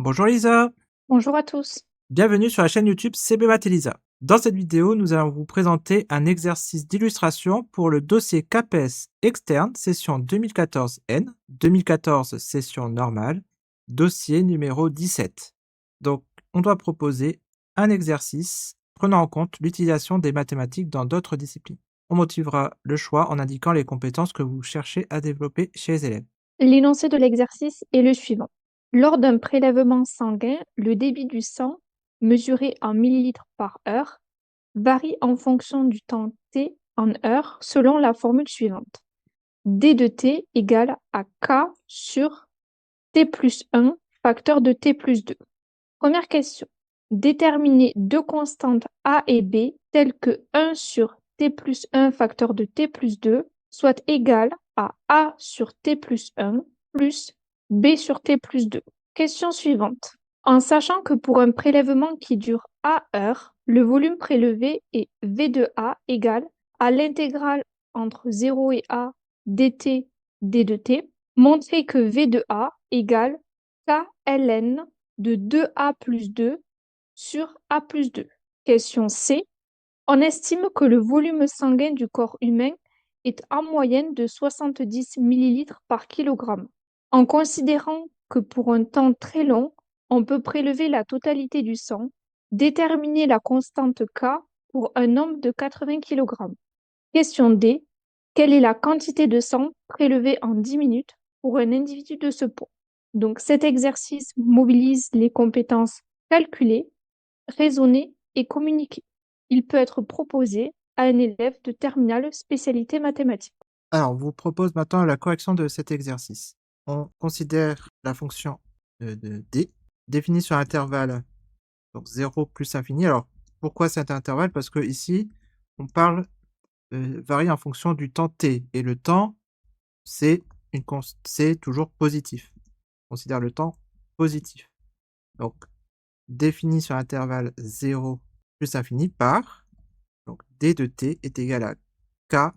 Bonjour Lisa, Bonjour à tous. bienvenue sur la chaîne YouTube CB Math et Lisa. Dans cette vidéo, nous allons vous présenter un exercice d'illustration pour le dossier KPS externe, session 2014N, 2014 session normale, dossier numéro 17. Donc, on doit proposer un exercice prenant en compte l'utilisation des mathématiques dans d'autres disciplines. On motivera le choix en indiquant les compétences que vous cherchez à développer chez les élèves. L'énoncé de l'exercice est le suivant. Lors d'un prélèvement sanguin, le débit du sang, mesuré en millilitres par heure, varie en fonction du temps t en heures selon la formule suivante. D de t égale à K sur t plus 1 facteur de t plus 2. Première question. Déterminer deux constantes A et B telles que 1 sur t plus 1 facteur de t plus 2 soit égal à A sur t plus 1 plus B sur t plus 2. Question suivante. En sachant que pour un prélèvement qui dure A heures, le volume prélevé est V de A égale à l'intégrale entre 0 et A dt d de t, montrez que V de A égale KLN de 2A plus 2 sur A plus 2. Question C. On estime que le volume sanguin du corps humain est en moyenne de 70 millilitres par kilogramme. En considérant que pour un temps très long, on peut prélever la totalité du sang, déterminer la constante K pour un homme de 80 kg. Question D. Quelle est la quantité de sang prélevée en 10 minutes pour un individu de ce poids? Donc cet exercice mobilise les compétences calculer, raisonner et communiquer. Il peut être proposé à un élève de terminale spécialité mathématiques. Alors, on vous propose maintenant la correction de cet exercice. On considère la fonction de d définie sur l'intervalle donc 0 plus infini. Alors, pourquoi cet intervalle? Parce que ici, on parle varie en fonction du temps t, et le temps, c'est toujours positif. On considère le temps positif. Donc, défini sur l'intervalle 0 plus infini par, donc d de t est égal à k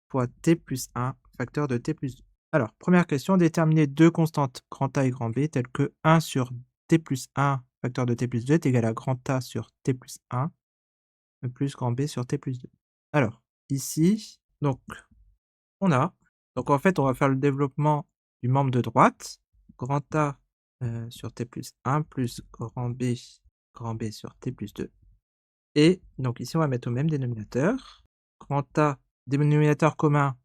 fois t plus 1 facteur de t plus 2. Alors, première question, déterminer deux constantes grand A et grand B telles que 1 sur t plus 1 facteur de t plus 2 est égal à grand A sur t plus 1 plus grand B sur t plus 2. Alors, ici, donc, on a, donc en fait, on va faire le développement du membre de droite, grand A sur t plus 1 plus grand B sur t plus 2. Et donc ici, on va mettre au même dénominateur. Grand A, dénominateur commun,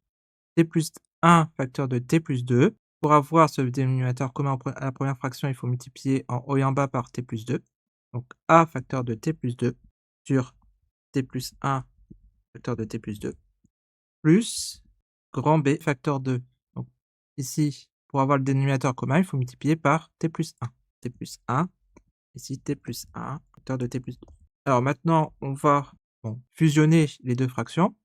t plus 1 facteur de t plus 2. Pour avoir ce dénominateur commun à la première fraction, il faut multiplier en haut et en bas par t plus 2. Donc a facteur de t plus 2 sur t plus 1 facteur de t plus 2 plus grand B facteur 2. Donc ici, pour avoir le dénominateur commun, il faut multiplier par t plus 1. t plus 1, ici t plus 1 facteur de t plus 2. Alors maintenant, on va fusionner les deux fractions.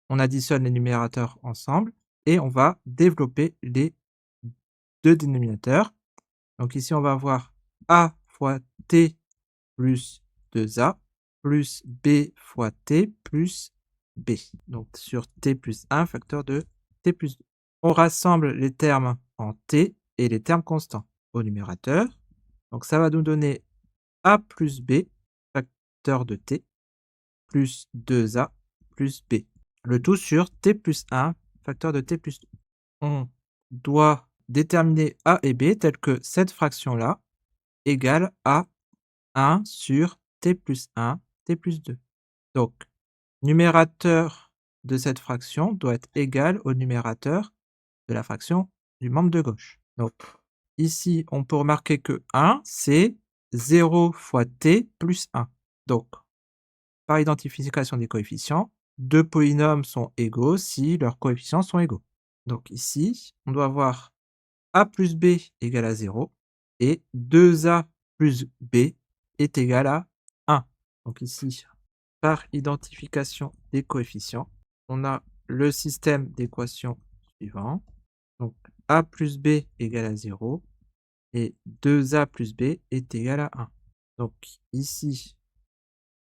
On additionne les numérateurs ensemble et on va développer les deux dénominateurs. Donc ici, on va avoir a fois t plus 2a plus b fois t plus b. Donc sur t plus 1 facteur de t plus 2. On rassemble les termes en t et les termes constants au numérateur. Donc ça va nous donner a plus b facteur de t plus 2a plus b. Le tout sur t plus 1 facteur de t plus 2. On doit déterminer a et b telles que cette fraction-là égale à 1 sur t plus 1, t plus 2. Donc, numérateur de cette fraction doit être égal au numérateur de la fraction du membre de gauche. Donc, ici, on peut remarquer que 1, c'est 0 fois t plus 1. Donc, par identification des coefficients, deux polynômes sont égaux si leurs coefficients sont égaux. Donc ici, on doit avoir a plus b égale à 0 et 2a plus b est égal à 1. Donc ici, par identification des coefficients, on a le système d'équations suivant. Donc a plus b égale à 0 et 2a plus b est égal à 1. Donc ici,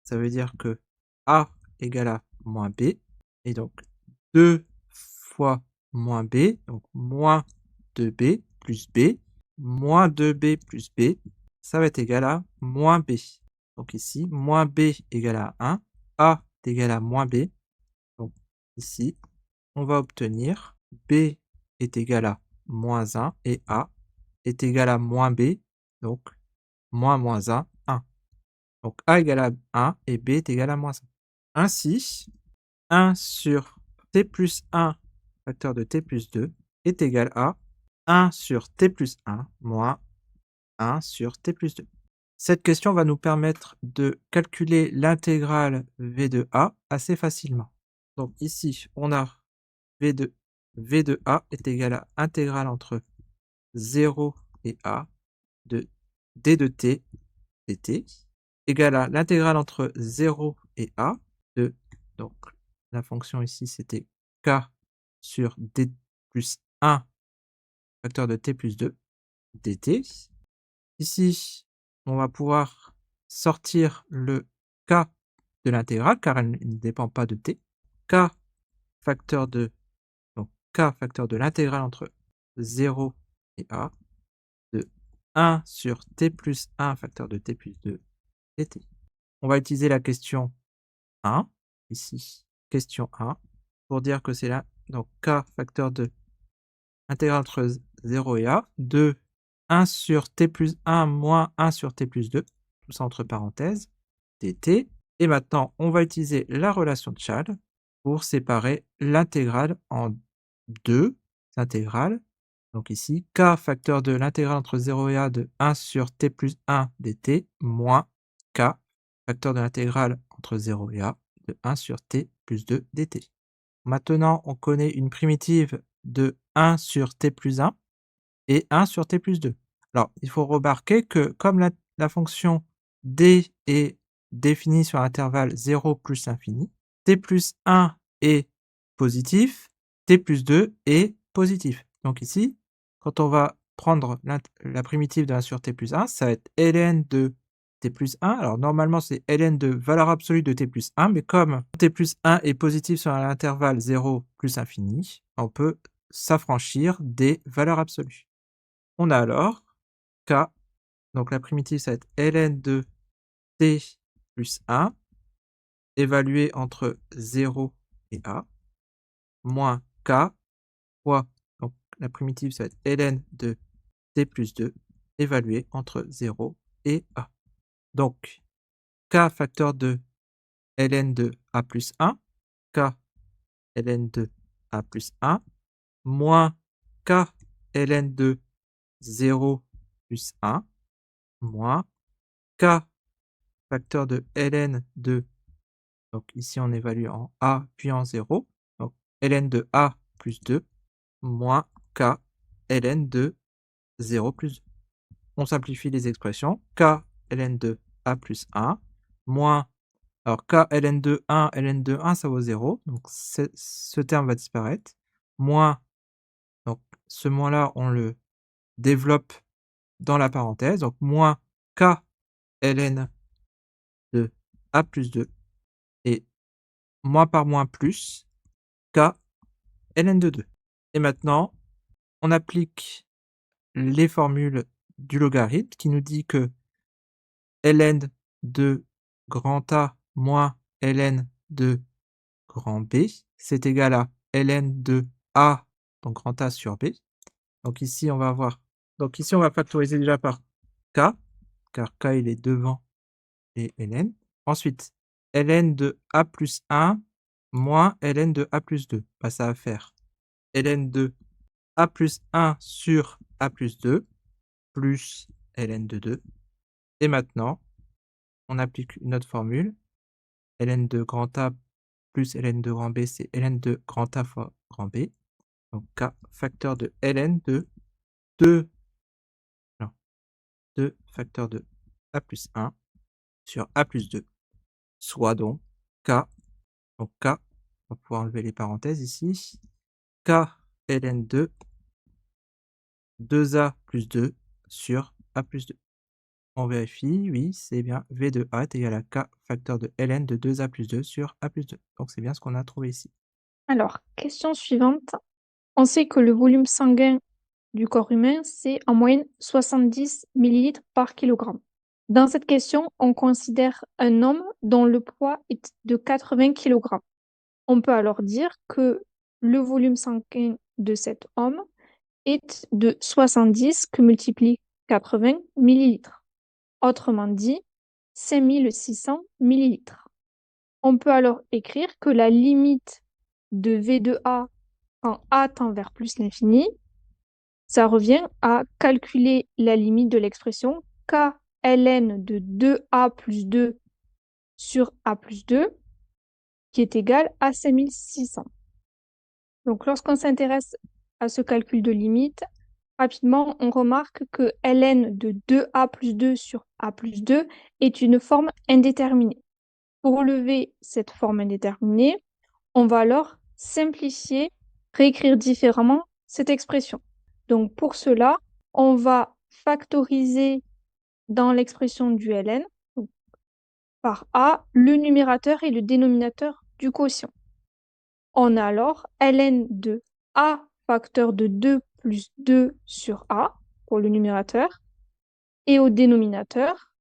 ça veut dire que a égale à moins b, et donc 2 fois moins b, donc moins 2b plus b, moins 2b plus b, ça va être égal à moins B. Donc ici, moins B égale à 1, A est égal à moins B. Donc ici, on va obtenir B est égal à moins 1 et A est égal à moins B, donc moins 1, 1. Donc A égale à 1 et B est égal à moins 1. Ainsi, 1 sur T plus 1 facteur de T plus 2 est égal à 1 sur T plus 1 moins 1 sur T plus 2. Cette question va nous permettre de calculer l'intégrale V de A assez facilement. Donc ici, on a V de A est égal à intégrale entre 0 et A de D de T dt égale à l'intégrale entre 0 et A de, donc la fonction ici c'était K sur D plus 1 facteur de T plus 2 dt. Ici, on va pouvoir sortir le K de l'intégrale car elle ne dépend pas de T. K facteur de, donc K facteur de l'intégrale entre 0 et A de 1 sur T plus 1 facteur de T plus 2 dt. On va utiliser la question 1, ici, question 1, pour dire que c'est là, donc K facteur de intégrale entre 0 et A, de 1 sur T plus 1 moins 1 sur T plus 2, tout ça entre parenthèses, dt. Et maintenant, on va utiliser la relation de Chad pour séparer l'intégrale en deux intégrales. Donc ici, K facteur de l'intégrale entre 0 et A de 1 sur T plus 1 dt moins K facteur de l'intégrale entre 0 et A de 1 sur T plus 2 dt. Maintenant, on connaît une primitive de 1 sur T plus 1 et 1 sur T plus 2. Alors, il faut remarquer que comme la fonction D est définie sur l'intervalle 0 plus infini, T plus 1 est positif, T plus 2 est positif. Donc ici, quand on va prendre la primitive de 1 sur T plus 1, ça va être ln de T plus 1. Alors normalement, c'est ln de valeur absolue de T plus 1, mais comme T plus 1 est positif sur l'intervalle 0 plus infini, on peut s'affranchir des valeurs absolues. On a alors K, donc la primitive, ça va être ln de T plus 1, évalué entre 0 et A, moins K fois, donc la primitive, ça va être ln de T plus 2, évalué entre 0 et A. Donc, K facteur de ln de A plus 1, K ln de A plus 1, moins K ln de 0 plus 1, moins K facteur de ln de, donc ici on évalue en A puis en 0, donc ln de A plus 2, moins K ln de 0 plus 2. On simplifie les expressions, K ln de A plus 1, moins, alors K ln de 1, ln de 1 ça vaut 0, donc ce terme va disparaître, moins, donc ce moins là on le développe dans la parenthèse, donc moins K ln de A plus 2 et moins par moins plus K ln de 2. Et maintenant, on applique les formules du logarithme qui nous dit que ln de grand A moins ln de grand B, c'est égal à ln de A, donc grand A sur B. Donc ici, on va avoir, donc ici, on va factoriser déjà par K, car K, il est devant les ln. Ensuite, ln de A plus 1 moins ln de A plus 2. Bah, ça va faire ln de A plus 1 sur A plus 2 plus ln de 2. Et maintenant, on applique une autre formule. Ln de grand A plus ln de grand B, c'est ln de grand A fois grand B. Donc K facteur de ln de 2, non, 2 facteur de A plus 1 sur A plus 2, soit donc K, donc K, on va pouvoir enlever les parenthèses ici, K ln de 2A plus 2 sur A plus 2. On vérifie, oui, c'est bien V de A est égal à K facteur de ln de 2A plus 2 sur A plus 2. Donc c'est bien ce qu'on a trouvé ici. Alors, question suivante. On sait que le volume sanguin du corps humain, c'est en moyenne 70 millilitres par kilogramme. Dans cette question, on considère un homme dont le poids est de 80 kg. On peut alors dire que le volume sanguin de cet homme est de 70 que multiplie 80 millilitres. Autrement dit, 5600 millilitres. On peut alors écrire que la limite de V de A quand A tend vers plus l'infini, ça revient à calculer la limite de l'expression K ln de 2A plus 2 sur A plus 2, qui est égal à 5600. Donc, lorsqu'on s'intéresse à ce calcul de limite, rapidement, on remarque que ln de 2A plus 2 sur A plus 2 est une forme indéterminée. Pour relever cette forme indéterminée, on va alors simplifier, réécrire différemment cette expression. Donc, pour cela, on va factoriser dans l'expression du ln par A le numérateur et le dénominateur du quotient. On a alors ln de A facteur de 2 plus 2 sur A pour le numérateur et au dénominateur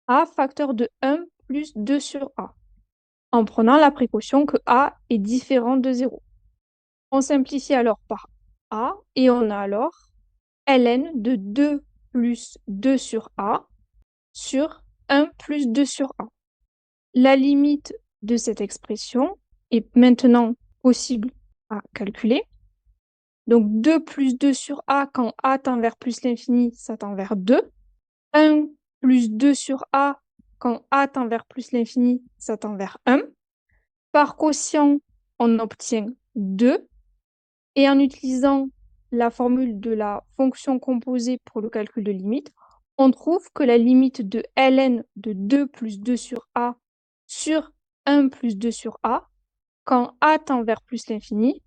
A facteur de 1 plus 2 sur A en prenant la précaution que A est différent de 0. On simplifie alors par A et on a alors ln de 2 plus 2 sur A sur 1 plus 2 sur A. La limite de cette expression est maintenant possible à calculer. Donc 2 plus 2 sur A, quand A tend vers plus l'infini, ça tend vers 2. 1 plus 2 sur A, quand A tend vers plus l'infini, ça tend vers 1. Par quotient, on obtient 2. Et en utilisant la formule de la fonction composée pour le calcul de limite, on trouve que la limite de ln de 2 plus 2 sur A sur 1 plus 2 sur A, quand A tend vers plus l'infini,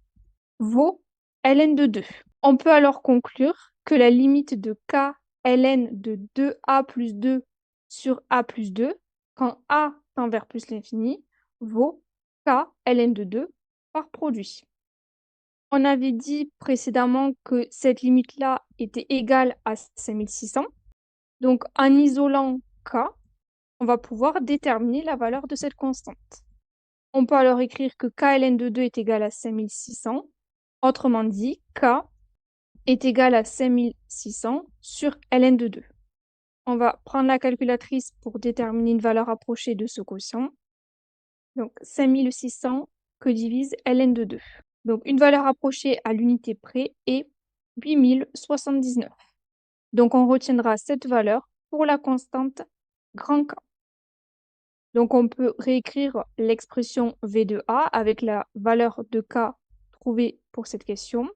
vaut ln de 2. On peut alors conclure que la limite de k ln de 2A plus 2 sur A plus 2, quand A tend vers plus l'infini, vaut k ln de 2 par produit. On avait dit précédemment que cette limite-là était égale à 5600. Donc, en isolant k, on va pouvoir déterminer la valeur de cette constante. On peut alors écrire que k ln de 2 est égal à 5600. Autrement dit, k est égal à 5600 sur ln de 2. On va prendre la calculatrice pour déterminer une valeur approchée de ce quotient. Donc, 5600 que divise ln de 2. Donc, une valeur approchée à l'unité près est 8079. Donc, on retiendra cette valeur pour la constante grand K. Donc, on peut réécrire l'expression V de A avec la valeur de K trouvée pour cette question.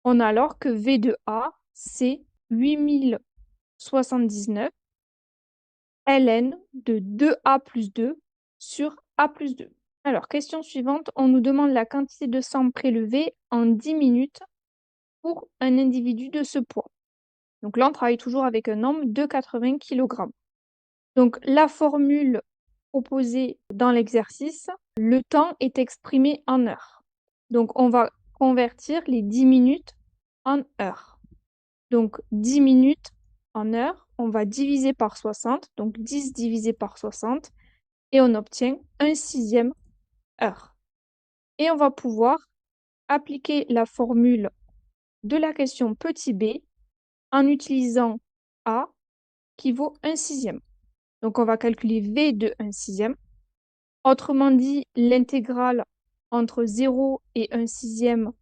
On a alors que V de A, c'est 8079 ln de 2A plus 2 sur A plus 2. Alors, question suivante, on nous demande la quantité de sang prélevé en 10 minutes pour un individu de ce poids. Donc là, on travaille toujours avec un nombre de 80 kg. Donc, la formule proposée dans l'exercice, le temps est exprimé en heures. Donc, on va convertir les 10 minutes en heures. Donc, 10 minutes en heures, on va diviser par 60. Donc, 10 divisé par 60. Et on obtient 1/6 heure. Et on va pouvoir appliquer la formule de la question petit b en utilisant A qui vaut 1/6. Donc, on va calculer V de 1/6. Autrement dit, l'intégrale entre 0 et 1/6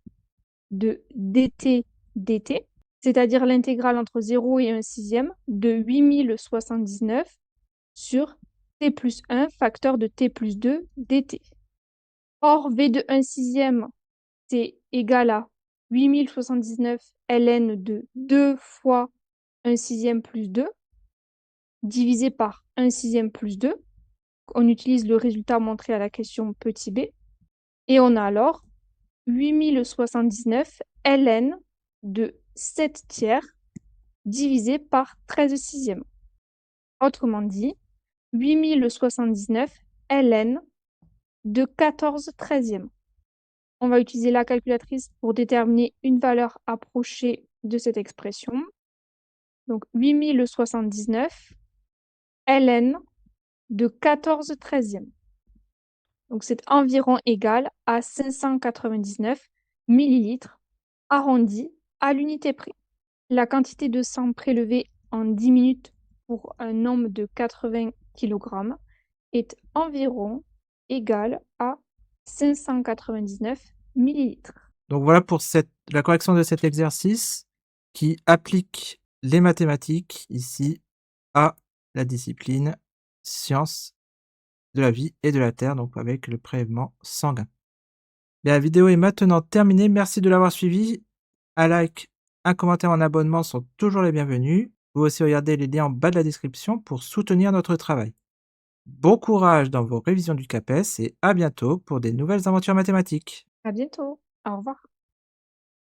de dt dt, c'est-à-dire l'intégrale entre 0 et 1/6 de 8079 sur t plus 1 facteur de t plus 2 dt. Or, V de 1/6, c'est égal à 8079 ln de 2 fois 1/6 plus 2 divisé par 1/6 plus 2. On utilise le résultat montré à la question petit b. Et on a alors 8079 ln de 7 tiers divisé par 13/6. Autrement dit, 8079 ln de 14/13. On va utiliser la calculatrice pour déterminer une valeur approchée de cette expression. Donc 8079 ln de 14/13. Donc c'est environ égal à 599 millilitres arrondi à l'unité près. La quantité de sang prélevée en 10 minutes pour un homme de 80 kg est environ égale à 599 millilitres. Donc voilà pour la correction de cet exercice qui applique les mathématiques ici à la discipline sciences de la vie et de la terre, donc avec le prélèvement sanguin. La vidéo est maintenant terminée. Merci de l'avoir suivi. Un like, un commentaire, un abonnement sont toujours les bienvenus. Vous aussi regardez les liens en bas de la description pour soutenir notre travail. Bon courage dans vos révisions du CAPES et à bientôt pour des nouvelles aventures mathématiques. À bientôt. Au revoir.